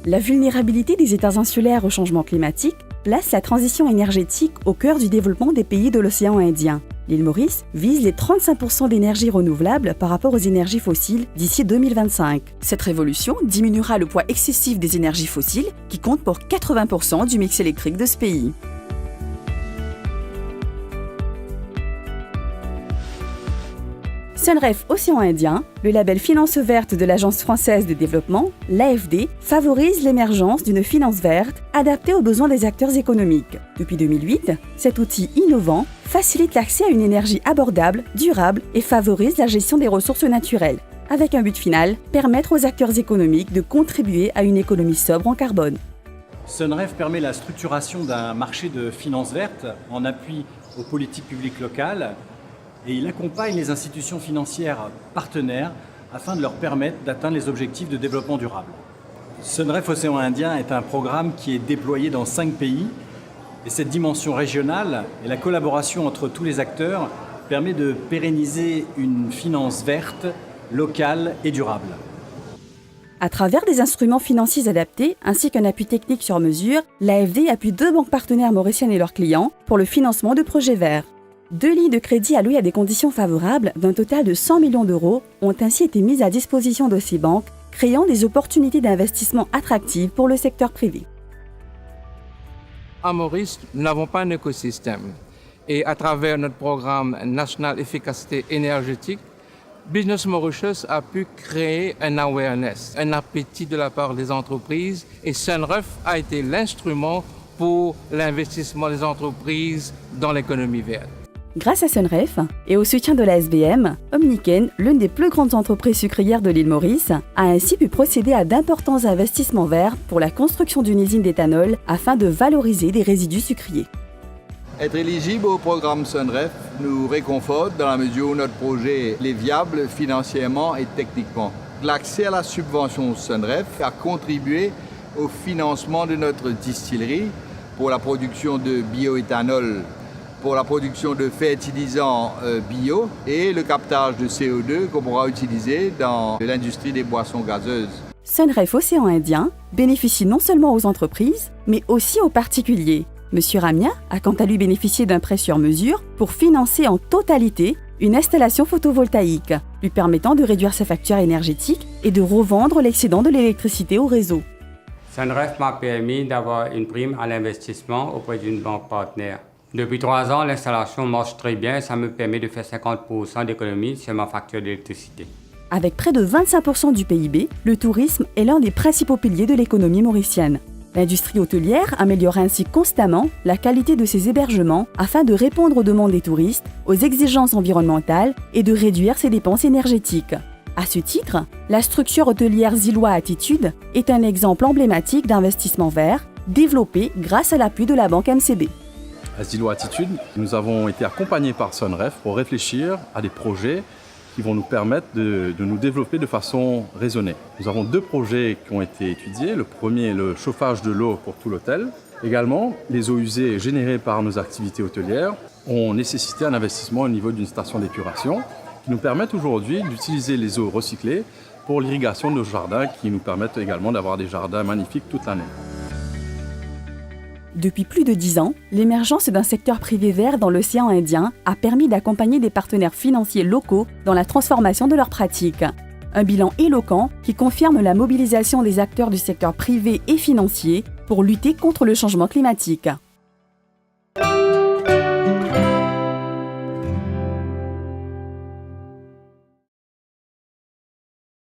La vulnérabilité des États insulaires au changement climatique place la transition énergétique au cœur du développement des pays de l'océan Indien. L'île Maurice vise les 35% d'énergie renouvelable par rapport aux énergies fossiles d'ici 2025. Cette révolution diminuera le poids excessif des énergies fossiles qui comptent pour 80% du mix électrique de ce pays. Sunref Océan Indien, le label Finance verte de l'Agence française de développement, l'AFD, favorise l'émergence d'une finance verte adaptée aux besoins des acteurs économiques. Depuis 2008, cet outil innovant facilite l'accès à une énergie abordable, durable et favorise la gestion des ressources naturelles, avec un but final, permettre aux acteurs économiques de contribuer à une économie sobre en carbone. Sunref permet la structuration d'un marché de finance verte en appui aux politiques publiques locales et il accompagne les institutions financières partenaires afin de leur permettre d'atteindre les objectifs de développement durable. Sunref Océan Indien est un programme qui est déployé dans 5 pays et cette dimension régionale et la collaboration entre tous les acteurs permet de pérenniser une finance verte, locale et durable. À travers des instruments financiers adaptés ainsi qu'un appui technique sur mesure, l'AFD appuie 2 banques partenaires mauriciennes et leurs clients pour le financement de projets verts. 2 lignes de crédit allouées à des conditions favorables d'un total de 100 millions d'euros ont ainsi été mises à disposition de ces banques, créant des opportunités d'investissement attractives pour le secteur privé. À Maurice, nous n'avons pas un écosystème. Et à travers notre programme national efficacité énergétique, Business Mauritius a pu créer un awareness, un appétit de la part des entreprises et Sunref a été l'instrument pour l'investissement des entreprises dans l'économie verte. Grâce à Sunref et au soutien de la SBM, Omniken, l'une des plus grandes entreprises sucrières de l'île Maurice, a ainsi pu procéder à d'importants investissements verts pour la construction d'une usine d'éthanol afin de valoriser des résidus sucriers. Être éligible au programme Sunref nous réconforte dans la mesure où notre projet est viable financièrement et techniquement. L'accès à la subvention Sunref a contribué au financement de notre distillerie pour la production de bioéthanol, pour la production de fertilisants bio et le captage de CO2 qu'on pourra utiliser dans l'industrie des boissons gazeuses. Sunref Océan Indien bénéficie non seulement aux entreprises, mais aussi aux particuliers. Monsieur Ramia a quant à lui bénéficié d'un prêt sur mesure pour financer en totalité une installation photovoltaïque, lui permettant de réduire sa facture énergétique et de revendre l'excédent de l'électricité au réseau. Sunref m'a permis d'avoir une prime à l'investissement auprès d'une banque partenaire. Depuis 3 ans, l'installation marche très bien, ça me permet de faire 50% d'économie sur ma facture d'électricité. Avec près de 25% du PIB, le tourisme est l'un des principaux piliers de l'économie mauricienne. L'industrie hôtelière améliore ainsi constamment la qualité de ses hébergements afin de répondre aux demandes des touristes, aux exigences environnementales et de réduire ses dépenses énergétiques. À ce titre, la structure hôtelière Zillois Attitude est un exemple emblématique d'investissement vert développé grâce à l'appui de la banque MCB. À Zillois Attitude, nous avons été accompagnés par Sunref pour réfléchir à des projets qui vont nous permettre de nous développer de façon raisonnée. Nous avons 2 projets qui ont été étudiés. Le premier est le chauffage de l'eau pour tout l'hôtel. Également, les eaux usées générées par nos activités hôtelières ont nécessité un investissement au niveau d'une station d'épuration qui nous permettent aujourd'hui d'utiliser les eaux recyclées pour l'irrigation de nos jardins qui nous permettent également d'avoir des jardins magnifiques toute l'année. Depuis plus de 10 ans, l'émergence d'un secteur privé vert dans l'océan Indien a permis d'accompagner des partenaires financiers locaux dans la transformation de leurs pratiques. Un bilan éloquent qui confirme la mobilisation des acteurs du secteur privé et financier pour lutter contre le changement climatique.